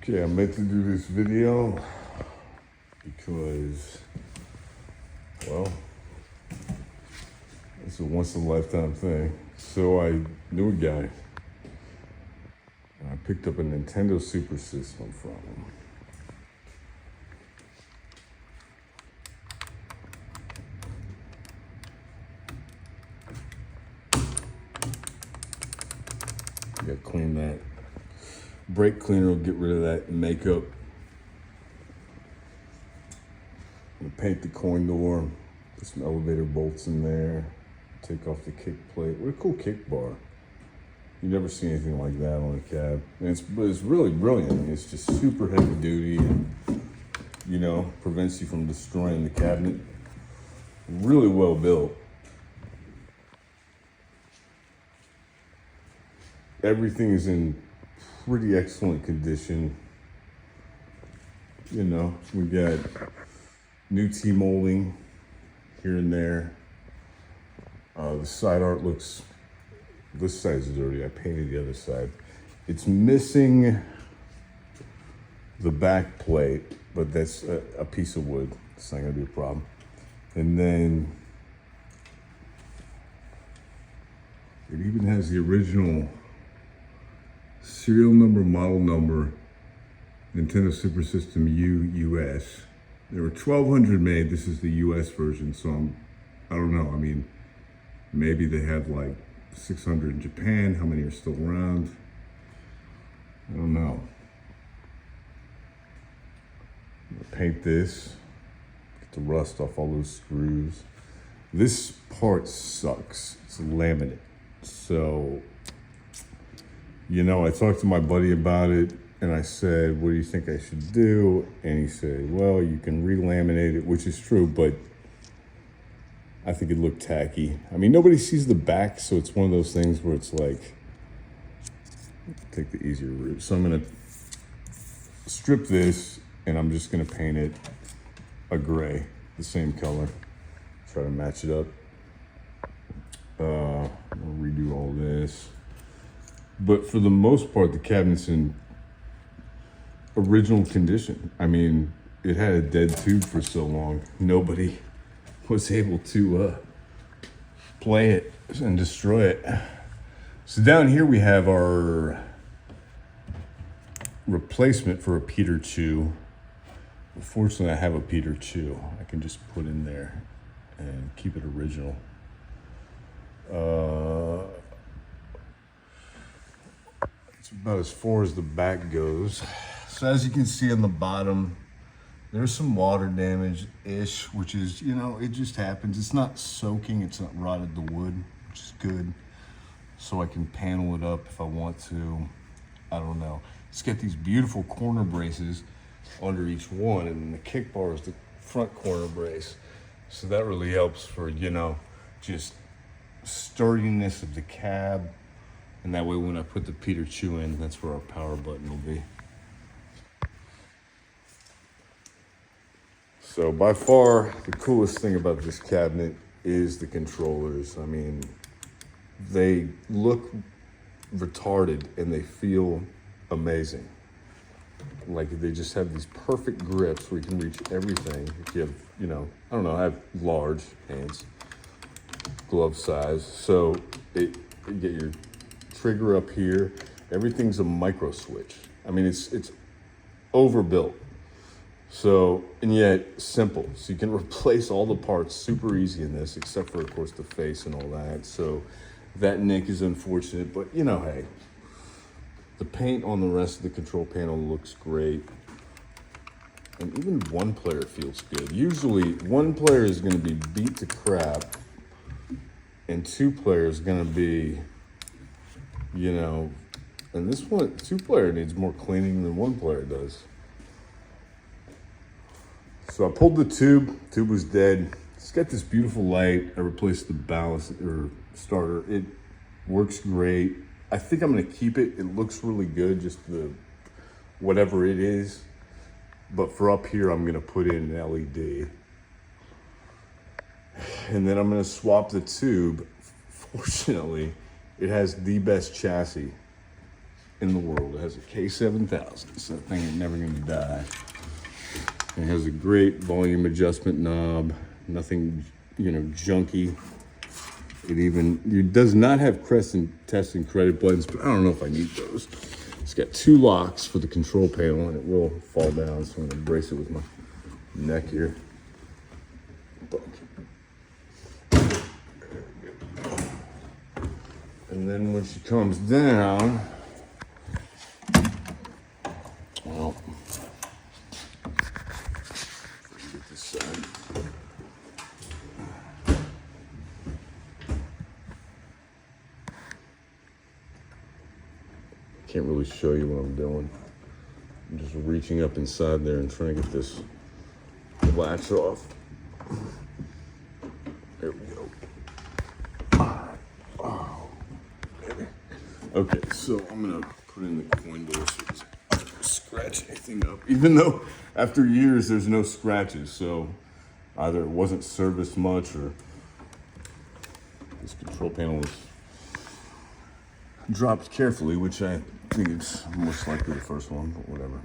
Okay, I meant to do this video because, well, it's a once in a lifetime thing. So I knew a guy, and I picked up a Nintendo Super System from him. You gotta clean that. Brake cleaner will get rid of that makeup. I'm gonna paint the coin door, put some elevator bolts in there, take off the kick plate. What a cool kick bar. You never see anything like that on a cab. And it's really brilliant. I mean, it's just super heavy duty and, you know, prevents you from destroying the cabinet. Really well built. Everything is in pretty excellent condition. You know, we got new T-molding here and there. The side art looks, this side's dirty. I painted the other side. It's missing the back plate, but that's a piece of wood. It's not gonna be a problem. And then it even has the original serial number, model number, Nintendo Super System US. There were 1,200 made. This is the US version, so I don't know. I mean, maybe they have like 600 in Japan. How many are still around? I don't know. I'm gonna paint this, get the rust off all those screws. This part sucks. It's laminate. So, you know, I talked to my buddy about it and I said, what do you think I should do? And he said, well, you can re-laminate it, which is true, but I think it looked tacky. I mean, nobody sees the back, so it's one of those things where it's like, take the easier route. So I'm gonna strip this and I'm just gonna paint it a gray, the same color. Try to match it up. I'll redo all this. But for the most part, the cabinet's in original condition. I mean, it had a dead tube for so long. Nobody was able to play it and destroy it. So down here we have our replacement for a Peter Chew. Unfortunately, I have a Peter Chew. I can just put in there and keep it original. It's about as far as the back goes. So as you can see on the bottom, there's some water damage-ish, which is, you know, it just happens. It's not soaking, it's not rotted the wood, which is good. So I can panel it up if I want to. I don't know. It's got these beautiful corner braces under each one, and then the kick bar is the front corner brace. So that really helps for, you know, just sturdiness of the cab. And that way when I put the Peter Chew in, that's where our power button will be. So by far, the coolest thing about this cabinet is the controllers. I mean, they look retarded and they feel amazing. Like they just have these perfect grips where you can reach everything. If you have, you know, I don't know, I have large hands, glove size. So you get your trigger up here. Everything's a micro switch. I mean, it's overbuilt. So, and yet simple. So you can replace all the parts super easy in this, except for, of course, the face and all that. So that nick is unfortunate, but you know, hey, the paint on the rest of the control panel looks great. And even one player feels good. Usually one player is gonna be beat to crap and two players is gonna be, you know, and this one, two player needs more cleaning than one player does. So I pulled the tube was dead. It's got this beautiful light. I replaced the ballast or starter. It works great. I think I'm gonna keep it. It looks really good, just the, whatever it is. But for up here, I'm gonna put in an LED. And then I'm gonna swap the tube. Fortunately, it has the best chassis in the world. It has a K7000, so that thing ain't never gonna die. It has a great volume adjustment knob, nothing, junky. It does not have crest and test and credit buttons, but I don't know if I need those. It's got 2 locks for the control panel, and it will fall down, so I'm gonna brace it with my neck here. And then when she comes down, well, get this side. Can't really show you what I'm doing. I'm just reaching up inside there and trying to get this latch off. There we go. Oh, baby. Okay, so I'm gonna put in the coin door so it doesn't scratch anything up. Even though after years there's no scratches, so either it wasn't serviced much or this control panel was dropped carefully, which I think it's most likely the first one, but whatever.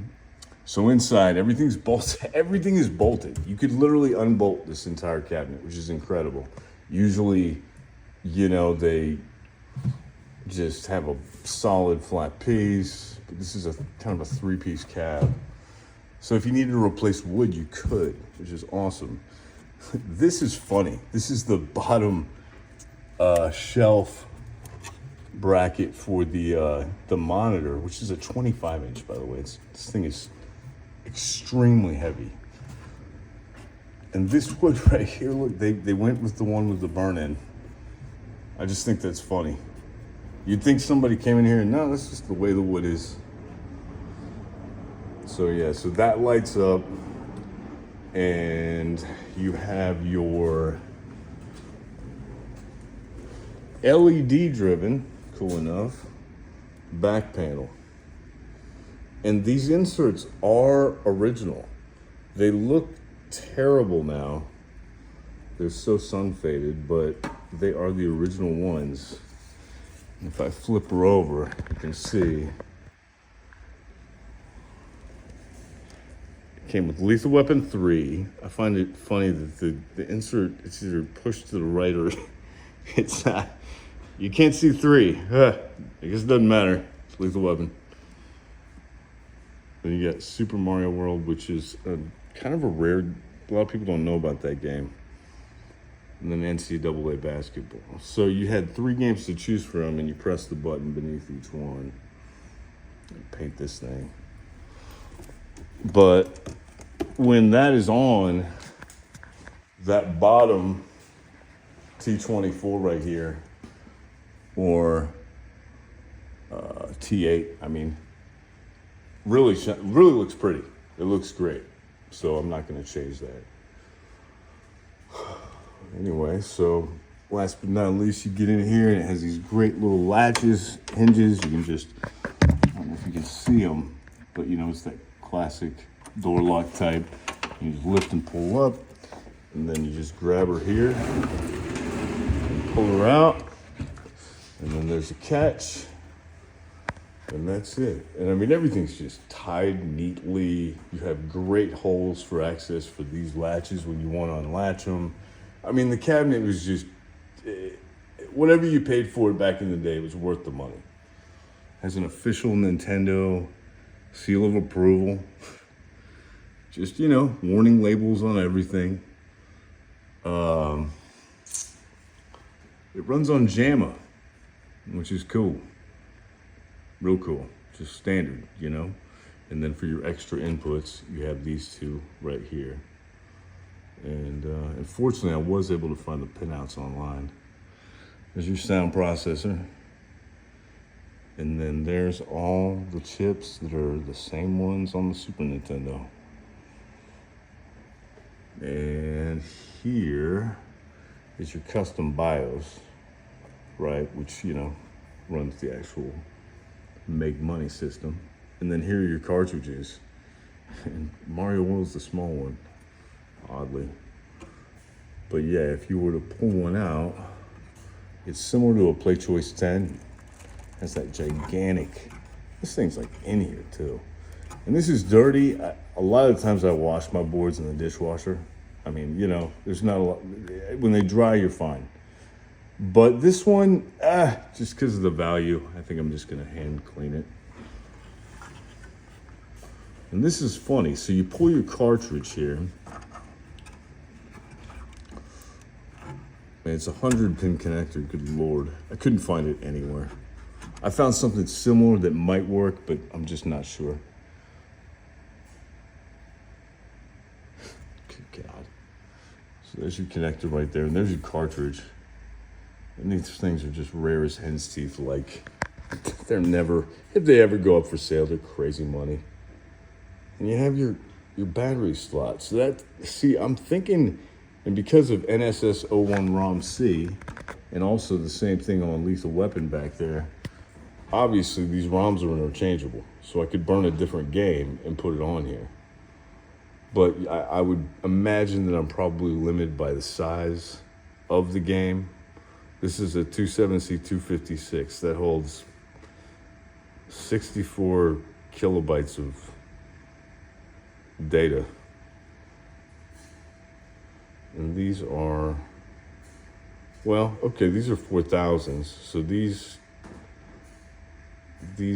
So inside, everything's bolted. Everything is bolted. You could literally unbolt this entire cabinet, which is incredible. Usually, they just have a solid flat piece, but this is a kind of a 3-piece cab. So if you needed to replace wood, you could, which is awesome. This is funny. This is the bottom shelf bracket for the monitor, which is a 25-inch, by the way. This thing is extremely heavy. And this wood right here, look, they went with the one with the burn-in. I just think that's funny. You'd think somebody came in here and no, that's just the way the wood is. So yeah, so that lights up, and you have your LED driven, cool enough, back panel. And these inserts are original. They look terrible now. They're so sun faded, but they are the original ones. If I flip her over, you can see it came with Lethal Weapon 3. I find it funny that the insert, it's either pushed to the right or it's not. You can't see 3. I guess it doesn't matter. It's Lethal Weapon. Then you got Super Mario World, which is kind of a rare, a lot of people don't know about that game. And then NCAA basketball. So you had 3 games to choose from, and you press the button beneath each one and paint this thing. But when that is on, that bottom T24 right here, or T8, I mean, really looks pretty. It looks great. So I'm not going to change that. Anyway, so last but not least, you get in here and it has these great little latches, hinges. You can just, I don't know if you can see them, but it's that classic door lock type. You just lift and pull up, and then you just grab her here and pull her out. And then there's a catch, and that's it. And I mean, everything's just tied neatly. You have great holes for access for these latches when you want to unlatch them. I mean, the cabinet was just, whatever you paid for it back in the day, it was worth the money. Has an official Nintendo seal of approval. Just, warning labels on everything. It runs on JAMA, which is cool. Real cool. Just standard, And then for your extra inputs, you have these 2 right here. And unfortunately, I was able to find the pinouts online. There's your sound processor. And then there's all the chips that are the same ones on the Super Nintendo. And here is your custom BIOS, right? Which, runs the actual make money system. And then here are your cartridges. And Mario World's the small one, oddly. But yeah, if you were to pull one out, it's similar to a Play Choice 10. It has that gigantic This thing's like in here too. And this is dirty. A lot of times I wash my boards in the dishwasher. I mean, you know, there's not a lot. When they dry, you're fine. But this one, just because of the value, I think I'm just gonna hand clean it. And this is funny. So you pull your cartridge here. Man, it's a 100-pin connector, good Lord. I couldn't find it anywhere. I found something similar that might work, but I'm just not sure. Good God. So there's your connector right there, and there's your cartridge. And these things are just rare as hen's teeth. Like, they're never, if they ever go up for sale, they're crazy money. And you have your battery slot. So that, see, I'm thinking, and because of NSS 01 ROM C, and also the same thing on Lethal Weapon back there, obviously these ROMs are interchangeable. So I could burn a different game and put it on here. But I would imagine that I'm probably limited by the size of the game. This is a 27C256 that holds 64 kilobytes of data. And these are, well, okay, these are 4000s. So these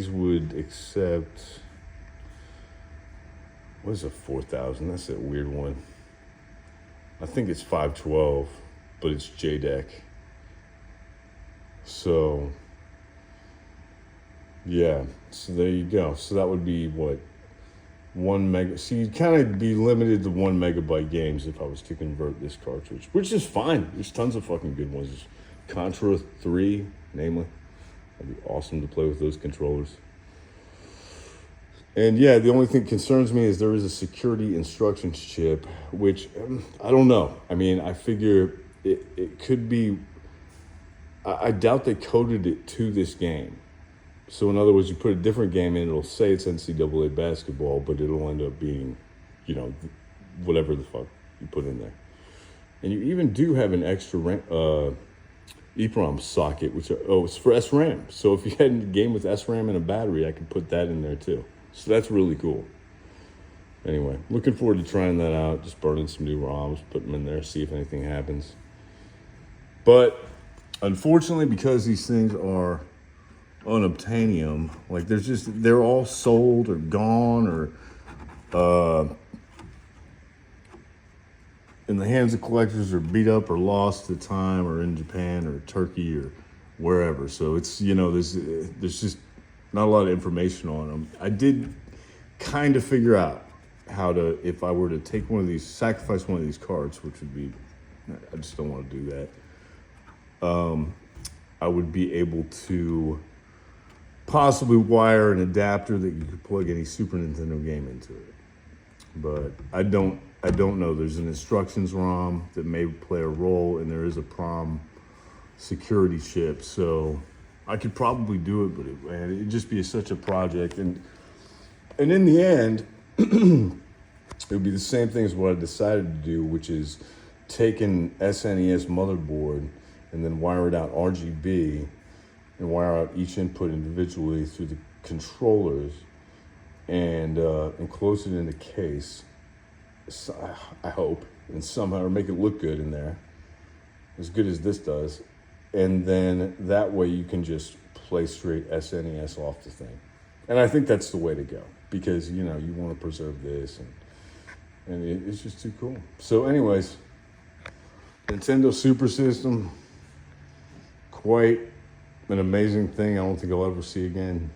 would accept, what is a 4000? That's a weird one. I think it's 512, but it's JDEC. So, yeah, so there you go. So that would be what? 1 mega. So you'd kind of be limited to 1 megabyte games if I was to convert this cartridge, which is fine. There's tons of fucking good ones. Contra 3, namely. That'd be awesome to play with those controllers. And yeah, the only thing that concerns me is there is a security instructions chip, which I don't know. I mean, I figure it could be, I doubt they coded it to this game. So in other words, you put a different game in, it'll say it's NCAA basketball, but it'll end up being, you know, whatever the fuck you put in there. And you even do have an extra EEPROM socket, which, it's for SRAM. So if you had a game with SRAM and a battery, I could put that in there too. So that's really cool. Anyway, looking forward to trying that out, just burning some new ROMs, put them in there, see if anything happens. But unfortunately, because these things are unobtainium, like they're all sold or gone or in the hands of collectors or beat up or lost at the time or in Japan or Turkey or wherever. So it's, you know, there's just not a lot of information on them. I did kind of figure out how to, if I were to take one of these, sacrifice one of these cards, which would be, I just don't want to do that. I would be able to possibly wire an adapter that you could plug any Super Nintendo game into it. But I don't know. There's an instructions ROM that may play a role, and there is a PROM security chip. So I could probably do it, but it'd just be such a project. And in the end, it would be the same thing as what I decided to do, which is take an SNES motherboard and then wire it out RGB and wire out each input individually through the controllers and enclose it in a case, so, I hope, and somehow, or make it look good in there, as good as this does. And then that way you can just play straight SNES off the thing. And I think that's the way to go, because, you know, you want to preserve this, and it's just too cool. So anyways, Nintendo Super System, quite an amazing thing I don't think I'll ever see again.